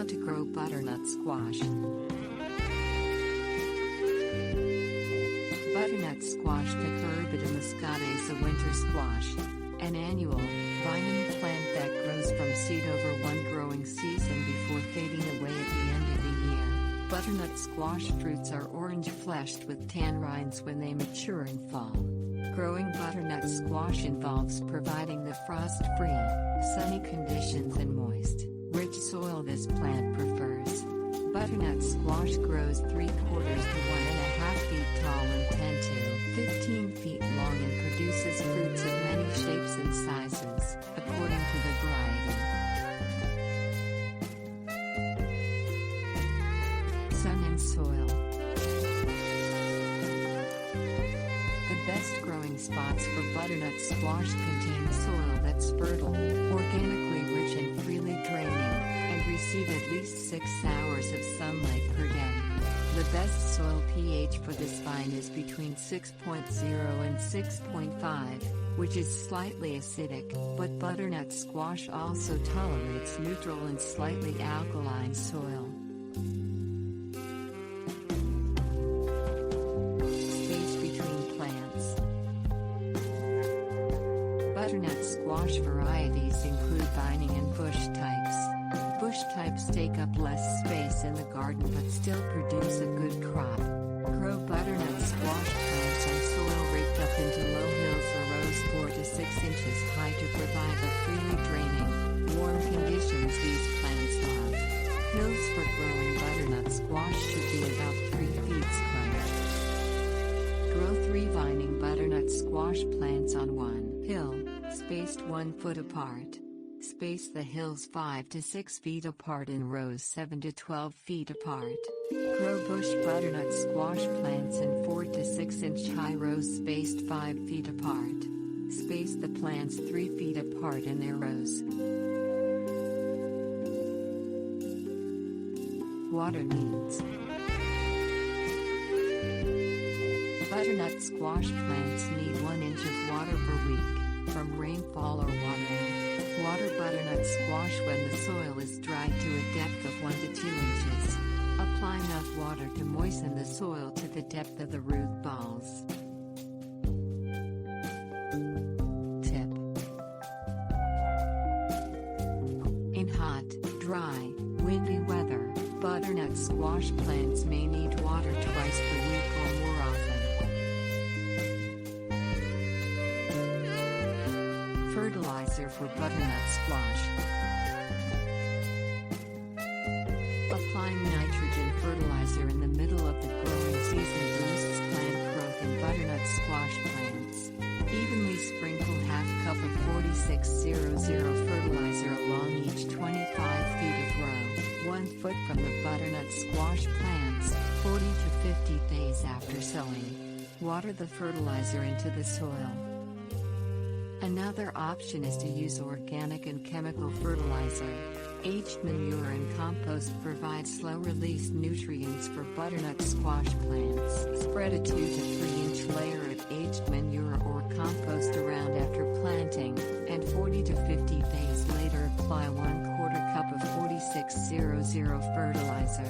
How to grow butternut squash. Butternut squash, Cucurbita muscata, is a winter squash, an annual, vining plant that grows from seed over one growing season before fading away at the end of the year. Butternut squash fruits are orange-fleshed with tan rinds when they mature in fall. Growing butternut squash involves providing the frost-free, sunny conditions and moist, rich soil this plant prefers. Butternut squash grows 3/4 to 1.5 feet tall and 10 to 15 feet long and produces fruits of many shapes and sizes, according to the variety. Sun and soil. The best growing spots for butternut squash contain soil that's fertile, organically rich and freely draining, and receive at least 6 hours of sunlight per day. The best soil pH for this vine is between 6.0 and 6.5, which is slightly acidic, but butternut squash also tolerates neutral and slightly alkaline soil. Space between plants. Butternut squash varieties include vining and bush types. Bush types take up less space in the garden but still produce a good crop. Grow butternut squash plants on soil raked up into low hills or rows 4 to 6 inches high to provide the freely draining, warm conditions these plants love. Hills for growing butternut squash should be about 3 feet square. Grow 3 vining butternut squash plants on one hill, spaced 1 foot apart. Space the hills 5 to 6 feet apart in rows 7 to 12 feet apart. Grow bush butternut squash plants in 4 to 6 inch high rows spaced 5 feet apart. Space the plants 3 feet apart in their rows. Water needs. Butternut squash plants need 1 inch of water per week, from rainfall or watering. Water butternut squash when the soil is dry to a depth of 1 to 2 inches. Apply enough water to moisten the soil to the depth of the root balls. Tip: in hot, dry, windy weather, butternut squash plants may need water twice per week or more often. Fertilizer for butternut squash. Applying nitrogen fertilizer in the middle of the growing season boosts plant growth in butternut squash plants. Evenly sprinkle half cup of 4600 fertilizer along each 25 feet of row, 1 foot from the butternut squash plants, 40 to 50 days after sowing. Water the fertilizer into the soil. Another option is to use organic and chemical fertilizer. Aged manure and compost provide slow-release nutrients for butternut squash plants. Spread a 2 to 3 inch layer of aged manure or compost around after planting, and 40 to 50 days later apply 1/4 cup of 4600 fertilizer.